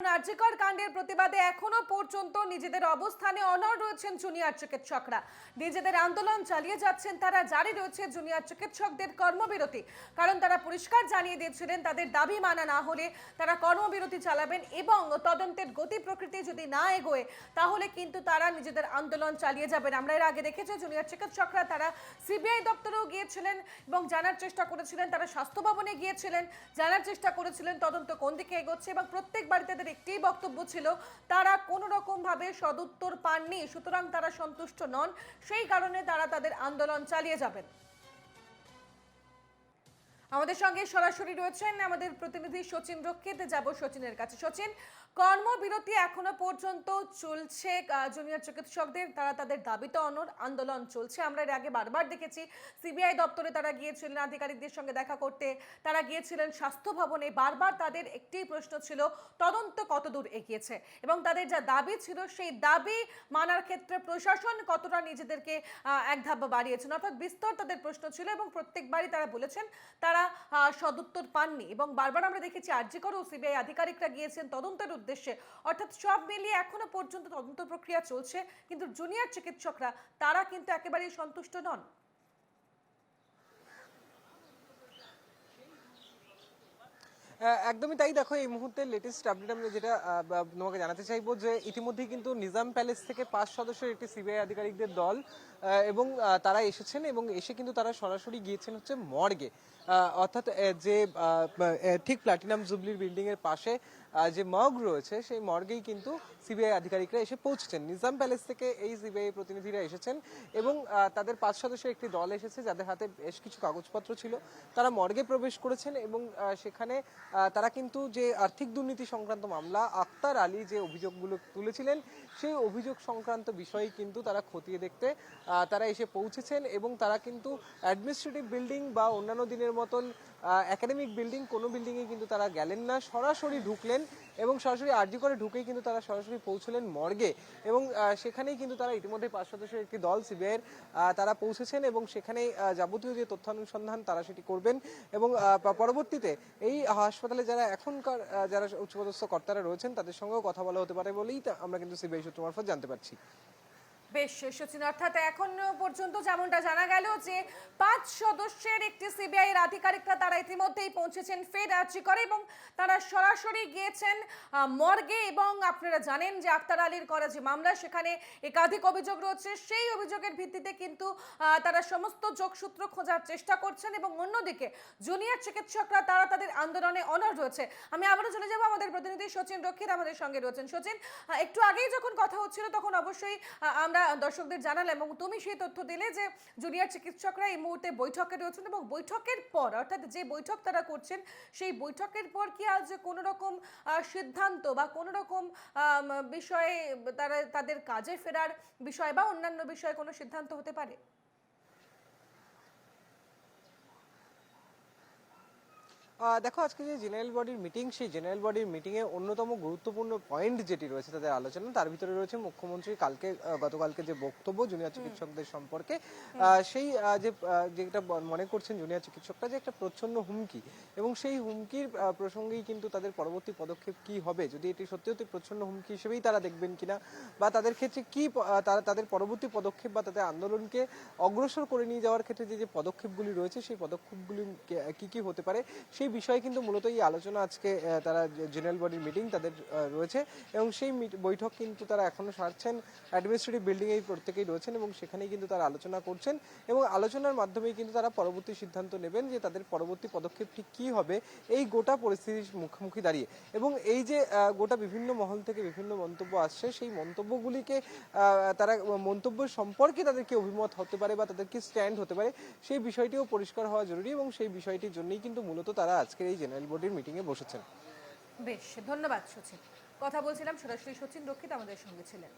আরজিকর কাণ্ডের প্রতিবাদে এখনো পর্যন্ত নিজেদের অবস্থানে অনড় রয়েছেন জুনিয়র চিকিৎসকরা। নিজেদের আন্দোলন চালিয়ে যাচ্ছেন তারা। জারি রয়েছে জুনিয়র চিকিৎসকদের কর্মবিরতি, কারণ তারা পরিষ্কার জানিয়ে দিয়েছিলেন তাদের দাবি মানা না হলে তারা কর্মবিরতি চালাবেন এবং তদন্তের গতি প্রকৃতি যদি না এগোয় তাহলে কিন্তু তারা নিজেদের আন্দোলন চালিয়ে যাবেন। আমরা এর আগে দেখেছি জুনিয়র চিকিৎসকরা তারা সিবিআই দপ্তরেও গিয়েছিলেন এবং জানার চেষ্টা করেছিলেন, তারা স্বাস্থ্য ভবনে গিয়েছিলেন, জানার চেষ্টা করেছিলেন তদন্ত কোন দিকে এগোচ্ছে এবং প্রত্যেকবার তাদের একটি বক্তব্য ছিল তারা কোনো রকম ভাবে সদুত্তর পাননি, সুতরাং তারা সন্তুষ্ট নন, সেই কারণে তারা তাদের আন্দোলন চালিয়ে যাবেন। আমাদের সঙ্গে সরাসরি রয়েছেন আমাদের প্রতিনিধি সচিন রক্ষিত। যাব সচিনের কাছে। সচিন, কর্মবিরতি এখনো পর্যন্ত চলছে জুনিয়র চিকিৎসকদের, তারা তাদের দাবিতে অনড়, আন্দোলন চলছে। আমরা এর আগে বারবার দেখেছি সিবিআই দপ্তরে তারা গিয়েছিলেন আধিকারিকদের সঙ্গে দেখা করতে, তারা গিয়েছিলেন স্বাস্থ্য ভবনে। বারবার তাদের একটি প্রশ্ন ছিল তদন্ত কতদূর এগিয়েছে এবং তাদের যা দাবি ছিল সেই দাবি মানার ক্ষেত্রে প্রশাসন কতটা নিজেদেরকে এক ধাপ বাড়িয়েছেন, অর্থাৎ বিস্তর তাদের প্রশ্ন ছিল এবং প্রত্যেকবারই তারা বলেছেন তারা সদুত্তর পাননি। এবং বারবার আমরা দেখেছি আরজিকর ও সিবিআই আধিকারিকরা গিয়েছেন তদন্তের উদ্দেশ্যে, অর্থাৎ সব মিলিয়ে এখনো পর্যন্ত তদন্ত প্রক্রিয়া চলছে, কিন্তু জুনিয়র চিকিৎসকরা তারা কিন্তু একেবারেই সন্তুষ্ট নন। একদমই তাই। দেখো, এই মুহূর্তে লেটেস্ট আপডেট আমরা যেটা তোমাকে জানাতে চাইবো যে ইতিমধ্যেই কিন্তু নিজাম প্যালেস থেকে 5 সদস্যের একটি সিবিআই আধিকারিকদের দল এবং তারা এসেছেন এবং এসে কিন্তু তারা সরাসরি গিয়েছেন হচ্ছে মর্গে, অর্থাৎ যে ঠিক প্ল্যাটিনাম জুবলির বিল্ডিং এর পাশে যে মর্গ রয়েছে সেই মর্গেই কিন্তু সিবিআই আধিকারিকরা এসে পৌঁছেছেন। নিজাম প্যালেস থেকে এই সিবিআই প্রতিনিধিরা এসেছেন এবং তাদের 5 সদস্যের একটি দল এসেছে যাদের হাতে বেশ কিছু কাগজপত্র ছিল। তারা মর্গে প্রবেশ করেছেন এবং সেখানে তারা কিন্তু যে আর্থিক দুর্নীতি সংক্রান্ত মামলা আক্তার আলী যে অভিযোগগুলো তুলেছিলেন সেই অভিযোগ সংক্রান্ত বিষয়ে কিন্তু তারা খতিয়ে দেখতে তারা এসে পৌঁছেছেন এবং তারা কিন্তু অ্যাডমিনিস্ট্রেটিভ বিল্ডিং বা অন্যান্য দিনের মতন একাডেমিক বিল্ডিং কোনো বিল্ডিংয়ে কিন্তু তারা গেলেন না, সরাসরি ঢুকলেন এবং সরাসরি আরজি করে ঢুকেই কিন্তু তারা সরাসরি পৌঁছলেন মর্গে এবং সেখানেই কিন্তু তারা ইতিমধ্যে 5 সদস্যের একটি দল সিবিআইয়ের তারা পৌঁছেছেন এবং সেখানেই যাবতীয় যে তথ্যানুসন্ধান তারা সেটি করবেন এবং পরবর্তীতে এই হাসপাতালে যারা এখনকার যারা উচ্চপদস্থ কর্তারা রয়েছেন তাদের সঙ্গেও কথা বলা হতে পারে বলেই আমরা কিন্তু সিবিআই সূত্র মারফত জানতে পারছি। বেশ সচিন, অর্থাৎ এখন পর্যন্ত যেমনটা জানা গেল যে 5 সদস্যের একটি সিবিআই এর আধিকারিকরা তারা ইতিমধ্যেই পৌঁছেছেন ফের আরজি করে এবং তারা সরাসরি গিয়েছেন মর্গে। এবং আপনারা জানেন যে আক্তার আলীর করা যে মামলা সেখানে একাধিক অভিযোগ রয়েছে, সেই অভিযোগের ভিত্তিতে কিন্তু তারা সমস্ত যোগসূত্র খোঁজার চেষ্টা করছেন এবং অন্যদিকে জুনিয়র চিকিৎসকরা তারা তাদের আন্দোলনে অনড় রয়েছে। আমি আবারও চলে যাব, আমাদের প্রতিনিধি সচিন রক্ষিত আমাদের সঙ্গে রয়েছেন। সচিন, একটু আগেই যখন কথা হচ্ছিল তখন অবশ্যই আমরা দর্শকদের জানালাম এবং তুমি সেই তথ্য দিলে যে জুনিয়র চিকিৎসকরা এই মুহূর্তে বৈঠকে রয়েছেন এবং বৈঠকের পর, অর্থাৎ যে বৈঠক তারা করছেন সেই বৈঠকের পর কি আজ কোনো রকম সিদ্ধান্ত বা কোনো রকম বিষয়ে তারা তাদের কাজে ফেরার বিষয় বা অন্যান্য বিষয়ে কোনো সিদ্ধান্ত হতে পারে? দেখো, আজকে যে জেনারেল বডির মিটিং, সেই জেনারেল বডির মিটিং এ অন্যতম গুরুত্বপূর্ণ পয়েন্ট যেটি রয়েছে তাদের আলোচনা, তার ভিতরে রয়েছে মুখ্যমন্ত্রী গতকালকে যে বক্তব্য জুনিয়র চিকিৎসকদের সম্পর্কে, সেই যেটা মনে করছেন জুনিয়র চিকিৎসকরা যে একটা প্রচ্ছন্ন হুমকি এবং সেই হুমকির প্রসঙ্গেই কিন্তু তাদের পরবর্তী পদক্ষেপ কি হবে, যদি এটি সত্যি সত্যি প্রচ্ছন্ন হুমকি হিসেবেই তারা দেখবেন কিনা বা তাদের ক্ষেত্রে কি তাদের পরবর্তী পদক্ষেপ বা তাদের আন্দোলনকে অগ্রসর করে নিয়ে যাওয়ার ক্ষেত্রে যে পদক্ষেপগুলি রয়েছে সেই পদক্ষেপগুলি কি কি হতে পারে, সেই বিষয়ে কিন্তু মূলত এই আলোচনা আজকে তারা জেনারেল বডির মিটিং তাদের রয়েছে এবং সেই বৈঠক কিন্তু তারা এখনো সারছেন। অ্যাডমিনিস্ট্রেটিভ বিল্ডিং এই প্রত্যেকেই রয়েছেন এবং সেখানেই কিন্তু তারা আলোচনা করছেন এবং আলোচনার মাধ্যমেই কিন্তু তারা পরবর্তী সিদ্ধান্ত নেবেন যে তাদের পরবর্তী পদক্ষেপটি কি হবে এই গোটা পরিস্থিতির মুখোমুখি দাঁড়িয়ে। এবং এই যে গোটা বিভিন্ন মহল থেকে বিভিন্ন মন্তব্য আসছে, সেই মন্তব্যগুলিকে তারা মন্তব্য সম্পর্কে তাদের কি অভিমত হতে পারে বা তাদের কি স্ট্যান্ড হতে পারে সেই বিষয়টিও পরিষ্কার হওয়া জরুরি এবং সেই বিষয়টির জন্যই কিন্তু মূলত তারা আজকের এই জেনারেল বডির মিটিং এ বসেছেন। বেশ, ধন্যবাদ সচিন। কথা বলছিলাম সরাসরি, সচিন রক্ষিত আমাদের সঙ্গে ছিলেন।